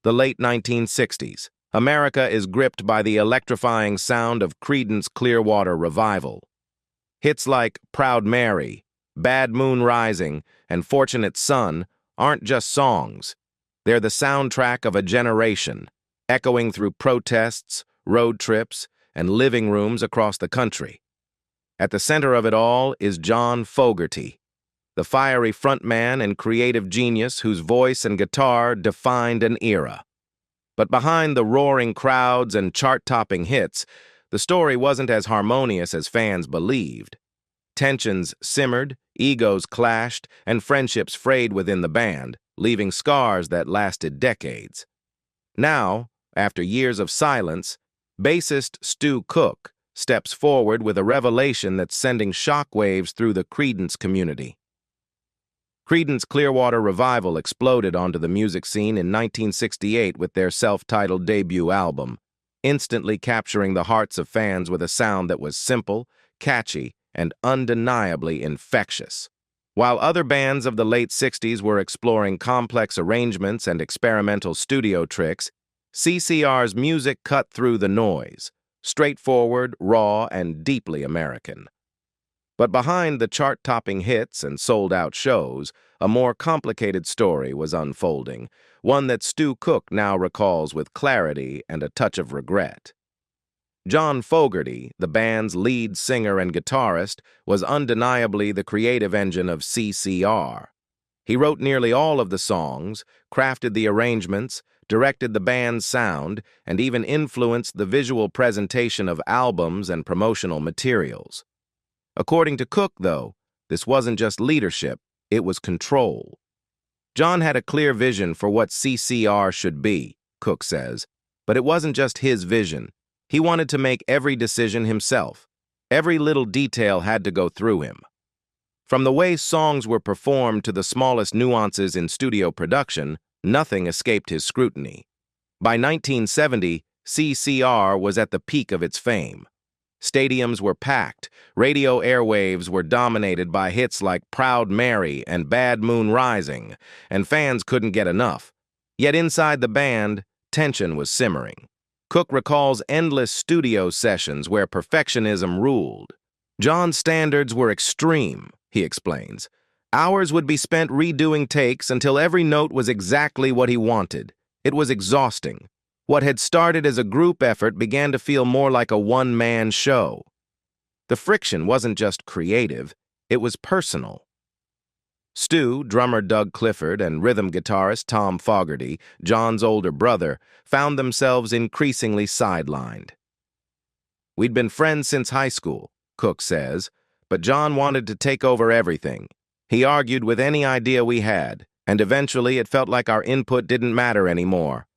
The late 1960s. America is gripped by the electrifying sound of Creedence Clearwater Revival. Hits like Proud Mary, Bad Moon Rising, and Fortunate Son aren't just songs. They're the soundtrack of a generation, echoing through protests, road trips, and living rooms across the country. At the center of it all is John Fogerty, the fiery frontman and creative genius whose voice and guitar defined an era. But behind the roaring crowds and chart-topping hits, the story wasn't as harmonious as fans believed. Tensions simmered, egos clashed, and friendships frayed within the band, leaving scars that lasted decades. Now, after years of silence, bassist Stu Cook steps forward with a revelation that's sending shockwaves through the Creedence community. Creedence Clearwater Revival exploded onto the music scene in 1968 with their self-titled debut album, instantly capturing the hearts of fans with a sound that was simple, catchy, and undeniably infectious. While other bands of the late 60s were exploring complex arrangements and experimental studio tricks, CCR's music cut through the noise, straightforward, raw, and deeply American. But behind the chart-topping hits and sold-out shows, a more complicated story was unfolding, one that Stu Cook now recalls with clarity and a touch of regret. John Fogerty, the band's lead singer and guitarist, was undeniably the creative engine of CCR. He wrote nearly all of the songs, crafted the arrangements, directed the band's sound, and even influenced the visual presentation of albums and promotional materials. According to Cook, though, this wasn't just leadership, it was control. John had a clear vision for what CCR should be, Cook says, but it wasn't just his vision. He wanted to make every decision himself. Every little detail had to go through him. From the way songs were performed to the smallest nuances in studio production, nothing escaped his scrutiny. By 1970, CCR was at the peak of its fame. Stadiums were packed, radio airwaves were dominated by hits like Proud Mary and Bad Moon Rising, and fans couldn't get enough. Yet inside the band, tension was simmering. Cook recalls endless studio sessions where perfectionism ruled. John's standards were extreme, he explains. Hours would be spent redoing takes until every note was exactly what he wanted. It was exhausting. What had started as a group effort began to feel more like a one-man show. The friction wasn't just creative, it was personal. Stu, drummer Doug Clifford, and rhythm guitarist Tom Fogerty, John's older brother, found themselves increasingly sidelined. "We'd been friends since high school," Cook says, but John wanted to take over everything. He argued with any idea we had, and eventually it felt like our input didn't matter anymore.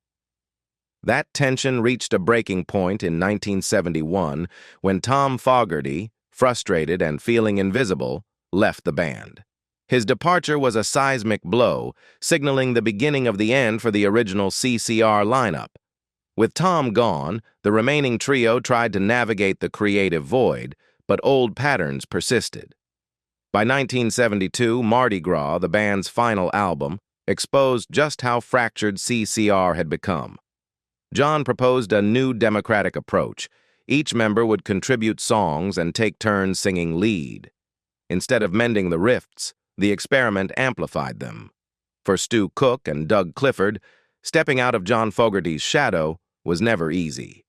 That tension reached a breaking point in 1971 when Tom Fogerty, frustrated and feeling invisible, left the band. His departure was a seismic blow, signaling the beginning of the end for the original CCR lineup. With Tom gone, the remaining trio tried to navigate the creative void, but old patterns persisted. By 1972, Mardi Gras, the band's final album, exposed just how fractured CCR had become. John proposed a new democratic approach. Each member would contribute songs and take turns singing lead. Instead of mending the rifts, the experiment amplified them. For Stu Cook and Doug Clifford, stepping out of John Fogerty's shadow was never easy.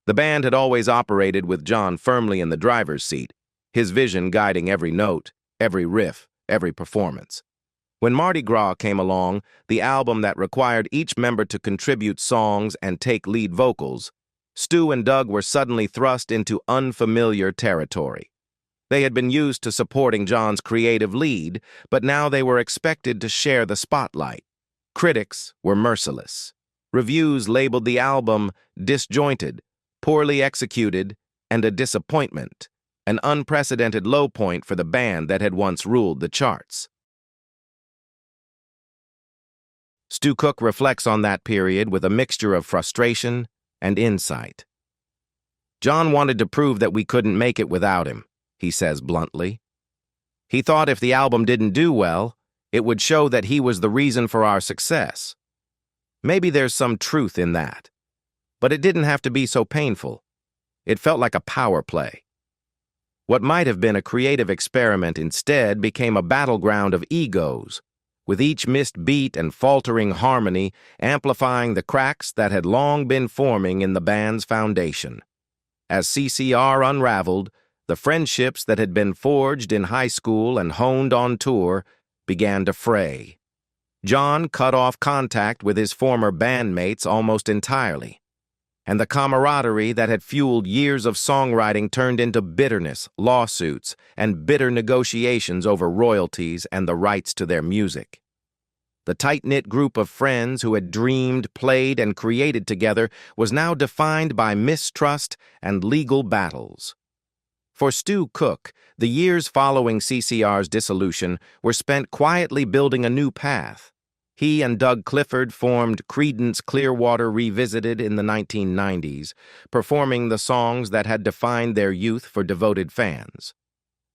The band had always operated with John firmly in the driver's seat, his vision guiding every note, every riff, every performance. When Mardi Gras came along, the album that required each member to contribute songs and take lead vocals, Stu and Doug were suddenly thrust into unfamiliar territory. They had been used to supporting John's creative lead, but now they were expected to share the spotlight. Critics were merciless. Reviews labeled the album disjointed, poorly executed, and a disappointment, an unprecedented low point for the band that had once ruled the charts. Stu Cook reflects on that period with a mixture of frustration and insight. "John wanted to prove that we couldn't make it without him," he says bluntly. "He thought if the album didn't do well, it would show that he was the reason for our success. Maybe there's some truth in that. But it didn't have to be so painful. It felt like a power play. What might have been a creative experiment instead became a battleground of egos, with each missed beat and faltering harmony amplifying the cracks that had long been forming in the band's foundation. As CCR unraveled, the friendships that had been forged in high school and honed on tour began to fray. John cut off contact with his former bandmates almost entirely, and the camaraderie that had fueled years of songwriting turned into bitterness, lawsuits, and bitter negotiations over royalties and the rights to their music. The tight-knit group of friends who had dreamed, played, and created together was now defined by mistrust and legal battles. For Stu Cook, the years following CCR's dissolution were spent quietly building a new path. He and Doug Clifford formed Creedence Clearwater Revisited in the 1990s, performing the songs that had defined their youth for devoted fans.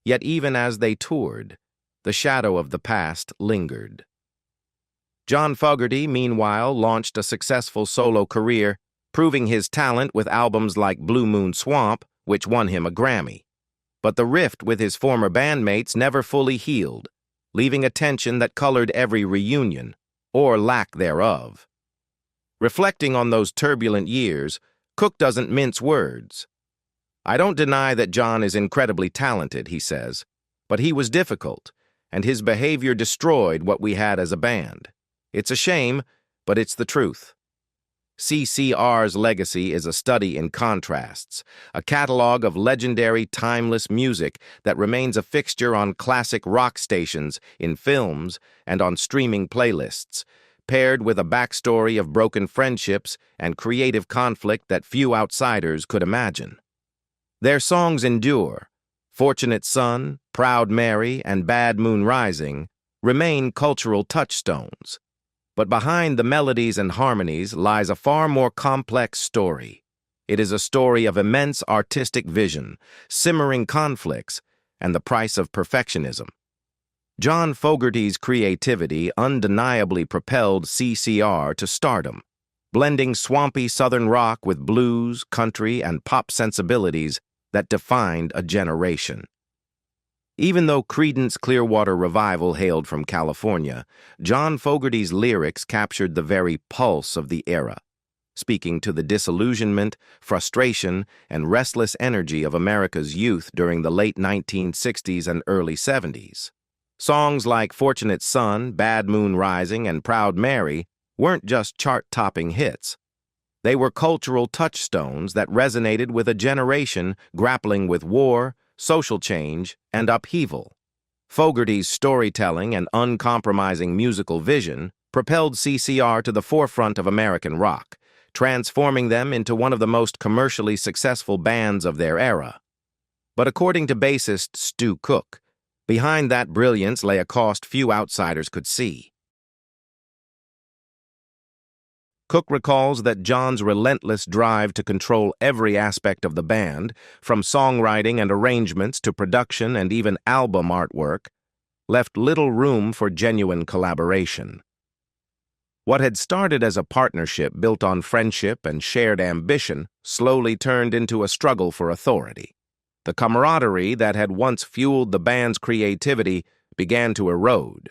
Yet even as they toured, the shadow of the past lingered. John Fogerty, meanwhile, launched a successful solo career, proving his talent with albums like Blue Moon Swamp, which won him a Grammy. But the rift with his former bandmates never fully healed, leaving a tension that colored every reunion, or lack thereof. Reflecting on those turbulent years, Cook doesn't mince words. "I don't deny that John is incredibly talented," he says, "but he was difficult, and his behavior destroyed what we had as a band. It's a shame, but it's the truth." CCR's legacy is a study in contrasts, a catalog of legendary, timeless music that remains a fixture on classic rock stations, in films, and on streaming playlists, paired with a backstory of broken friendships and creative conflict that few outsiders could imagine. Their songs endure. Fortunate Son, Proud Mary, and Bad Moon Rising remain cultural touchstones. But behind the melodies and harmonies lies a far more complex story. It is a story of immense artistic vision, simmering conflicts, and the price of perfectionism. John Fogerty's creativity undeniably propelled CCR to stardom, blending swampy Southern rock with blues, country, and pop sensibilities that defined a generation. Even though Creedence Clearwater Revival hailed from California, John Fogerty's lyrics captured the very pulse of the era, speaking to the disillusionment, frustration, and restless energy of America's youth during the late 1960s and early 70s. Songs like Fortunate Son, Bad Moon Rising, and Proud Mary weren't just chart-topping hits. They were cultural touchstones that resonated with a generation grappling with war, social change, and upheaval. Fogerty's storytelling and uncompromising musical vision propelled CCR to the forefront of American rock, transforming them into one of the most commercially successful bands of their era. But according to bassist Stu Cook, behind that brilliance lay a cost few outsiders could see. Cook recalls that John's relentless drive to control every aspect of the band, from songwriting and arrangements to production and even album artwork, left little room for genuine collaboration. What had started as a partnership built on friendship and shared ambition slowly turned into a struggle for authority. The camaraderie that had once fueled the band's creativity began to erode.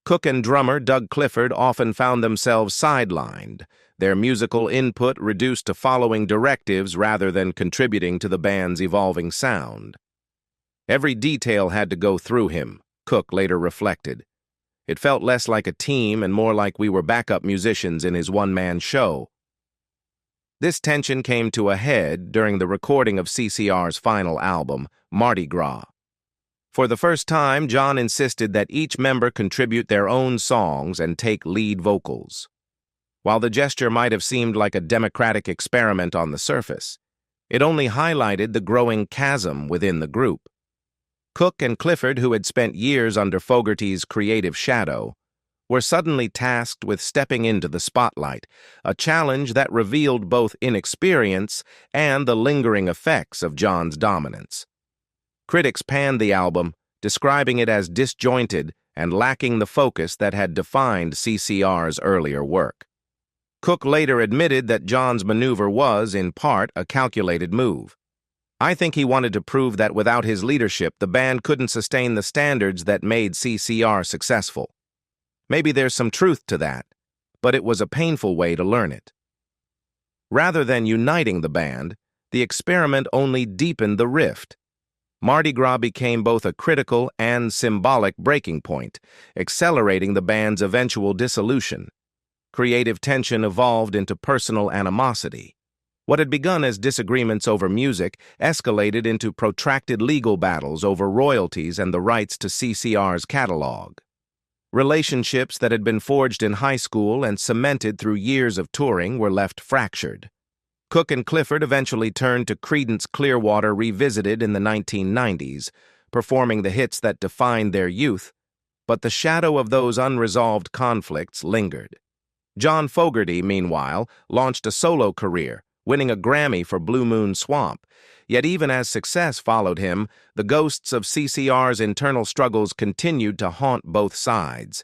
Cook and drummer Doug Clifford often found themselves sidelined, their musical input reduced to following directives rather than contributing to the band's evolving sound. Every detail had to go through him, Cook later reflected. It felt less like a team and more like we were backup musicians in his one-man show. This tension came to a head during the recording of CCR's final album, Mardi Gras. For the first time, John insisted that each member contribute their own songs and take lead vocals. While the gesture might have seemed like a democratic experiment on the surface, it only highlighted the growing chasm within the group. Cook and Clifford, who had spent years under Fogerty's creative shadow, were suddenly tasked with stepping into the spotlight, a challenge that revealed both inexperience and the lingering effects of John's dominance. Critics panned the album, describing it as disjointed and lacking the focus that had defined CCR's earlier work. Cook later admitted that John's maneuver was, in part, a calculated move. "I think he wanted to prove that without his leadership, the band couldn't sustain the standards that made CCR successful. Maybe there's some truth to that, but it was a painful way to learn it." Rather than uniting the band, the experiment only deepened the rift. Mardi Gras became both a critical and symbolic breaking point, accelerating the band's eventual dissolution. Creative tension evolved into personal animosity. What had begun as disagreements over music escalated into protracted legal battles over royalties and the rights to CCR's catalog. Relationships that had been forged in high school and cemented through years of touring were left fractured. Cook and Clifford eventually turned to Creedence Clearwater Revisited in the 1990s, performing the hits that defined their youth, but the shadow of those unresolved conflicts lingered. John Fogerty, meanwhile, launched a solo career, winning a Grammy for Blue Moon Swamp. Yet even as success followed him, the ghosts of CCR's internal struggles continued to haunt both sides.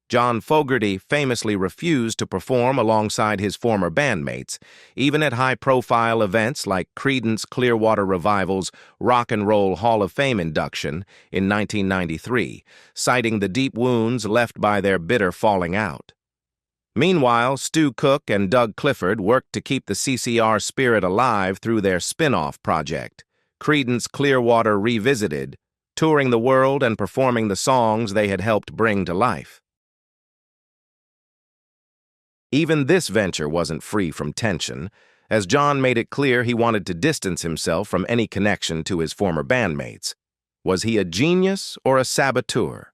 John Fogerty famously refused to perform alongside his former bandmates, even at high-profile events like Creedence Clearwater Revival's Rock and Roll Hall of Fame induction in 1993, citing the deep wounds left by their bitter falling out. Meanwhile, Stu Cook and Doug Clifford worked to keep the CCR spirit alive through their spin-off project, Creedence Clearwater Revisited, touring the world and performing the songs they had helped bring to life. Even this venture wasn't free from tension, as John made it clear he wanted to distance himself from any connection to his former bandmates. Was he a genius or a saboteur?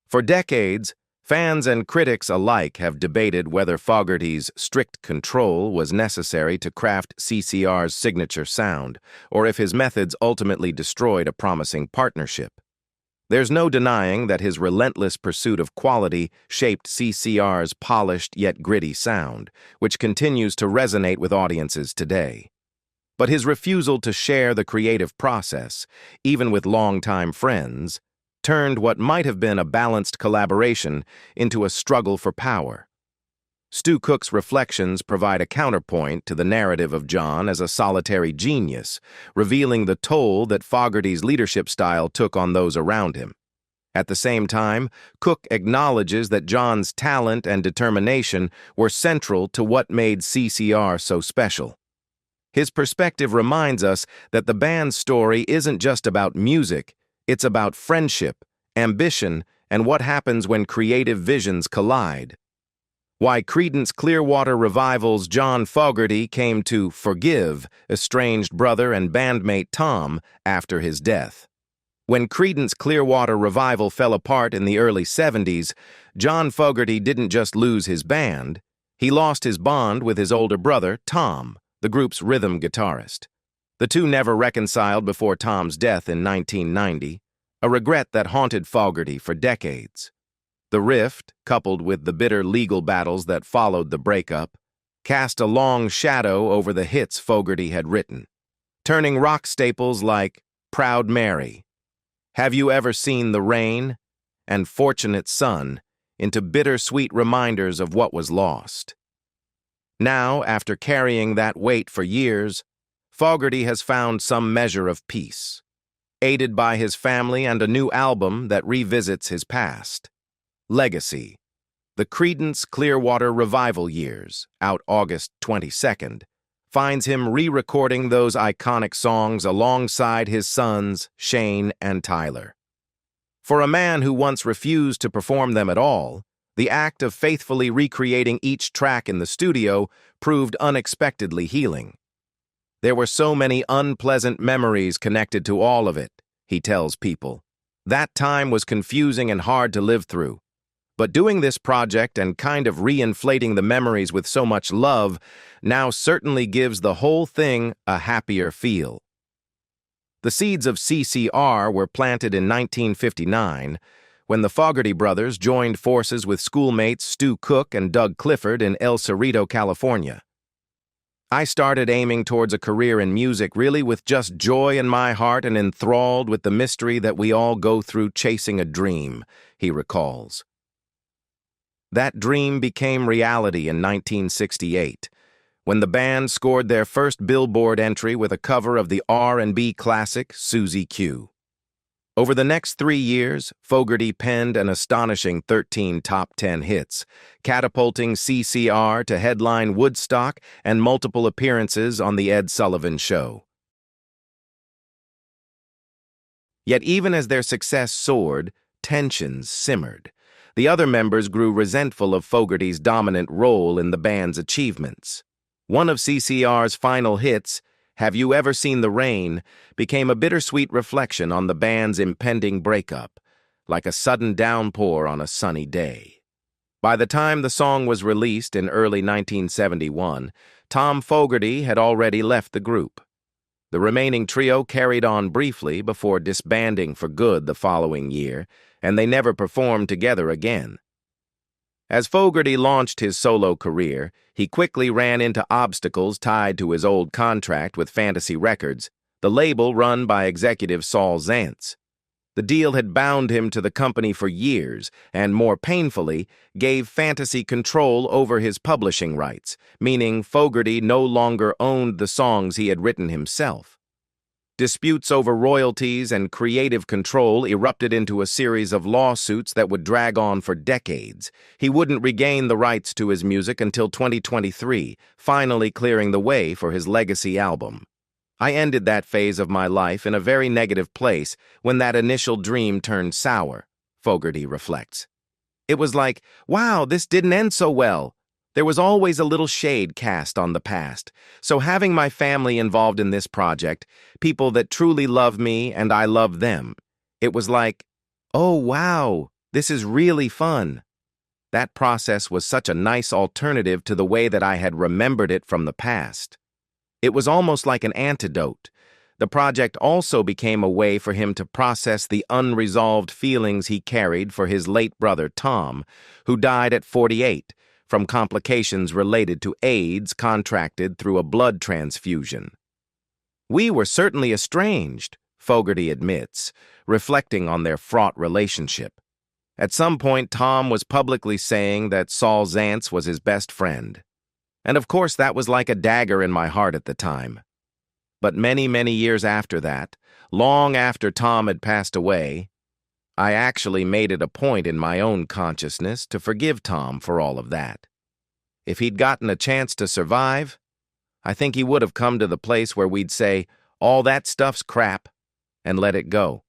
For decades, fans and critics alike have debated whether Fogerty's strict control was necessary to craft CCR's signature sound, or if his methods ultimately destroyed a promising partnership. There's no denying that his relentless pursuit of quality shaped CCR's polished yet gritty sound, which continues to resonate with audiences today. But his refusal to share the creative process, even with longtime friends, turned what might have been a balanced collaboration into a struggle for power. Stu Cook's reflections provide a counterpoint to the narrative of John as a solitary genius, revealing the toll that Fogerty's leadership style took on those around him. At the same time, Cook acknowledges that John's talent and determination were central to what made CCR so special. His perspective reminds us that the band's story isn't just about music, it's about friendship, ambition, and what happens when creative visions collide. Why Creedence Clearwater Revival's John Fogerty came to forgive estranged brother and bandmate Tom after his death. When Creedence Clearwater Revival fell apart in the early 70s, John Fogerty didn't just lose his band, he lost his bond with his older brother, Tom, the group's rhythm guitarist. The two never reconciled before Tom's death in 1990, a regret that haunted Fogerty for decades. The rift, coupled with the bitter legal battles that followed the breakup, cast a long shadow over the hits Fogerty had written, turning rock staples like Proud Mary, Have You Ever Seen the Rain, and Fortunate Son into bittersweet reminders of what was lost. Now, after carrying that weight for years, Fogerty has found some measure of peace, aided by his family and a new album that revisits his past. Legacy, the Creedence Clearwater Revival years, out August 22nd, finds him re-recording those iconic songs alongside his sons, Shane and Tyler. For a man who once refused to perform them at all, the act of faithfully recreating each track in the studio proved unexpectedly healing. There were so many unpleasant memories connected to all of it, he tells People. That time was confusing and hard to live through. But doing this project and kind of re-inflating the memories with so much love now certainly gives the whole thing a happier feel. The seeds of CCR were planted in 1959 when the Fogerty brothers joined forces with schoolmates Stu Cook and Doug Clifford in El Cerrito, California. I started aiming towards a career in music really with just joy in my heart and enthralled with the mystery that we all go through chasing a dream, he recalls. That dream became reality in 1968, when the band scored their first Billboard entry with a cover of the R&B classic Susie Q. Over the next 3 years, Fogerty penned an astonishing 13 top 10 hits, catapulting CCR to headline Woodstock and multiple appearances on The Ed Sullivan Show. Yet even as their success soared, tensions simmered. The other members grew resentful of Fogerty's dominant role in the band's achievements. One of CCR's final hits, Have You Ever Seen the Rain, became a bittersweet reflection on the band's impending breakup, like a sudden downpour on a sunny day. By the time the song was released in early 1971, Tom Fogerty had already left the group. The remaining trio carried on briefly before disbanding for good the following year, and they never performed together again. As Fogerty launched his solo career, he quickly ran into obstacles tied to his old contract with Fantasy Records, the label run by executive Saul Zaentz. The deal had bound him to the company for years and, more painfully, gave Fantasy control over his publishing rights, meaning Fogerty no longer owned the songs he had written himself. Disputes over royalties and creative control erupted into a series of lawsuits that would drag on for decades. He wouldn't regain the rights to his music until 2023, finally clearing the way for his legacy album. I ended that phase of my life in a very negative place when that initial dream turned sour, Fogerty reflects. It was like, wow, this didn't end so well. There was always a little shade cast on the past, so having my family involved in this project, people that truly love me and I love them, it was like, oh wow, this is really fun. That process was such a nice alternative to the way that I had remembered it from the past. It was almost like an antidote. The project also became a way for him to process the unresolved feelings he carried for his late brother Tom, who died at 48, from complications related to AIDS contracted through a blood transfusion. We were certainly estranged, Fogerty admits, reflecting on their fraught relationship. At some point, Tom was publicly saying that Saul Zaentz was his best friend. And of course, that was like a dagger in my heart at the time. But many, many years after that, long after Tom had passed away, I actually made it a point in my own consciousness to forgive Tom for all of that. If he'd gotten a chance to survive, I think he would have come to the place where we'd say, all that stuff's crap, and let it go.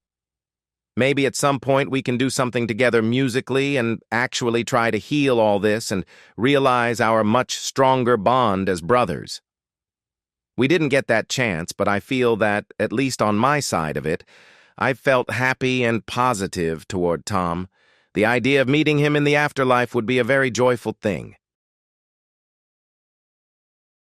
Maybe at some point we can do something together musically and actually try to heal all this and realize our much stronger bond as brothers. We didn't get that chance, but I feel that, at least on my side of it, I felt happy and positive toward Tom. The idea of meeting him in the afterlife would be a very joyful thing.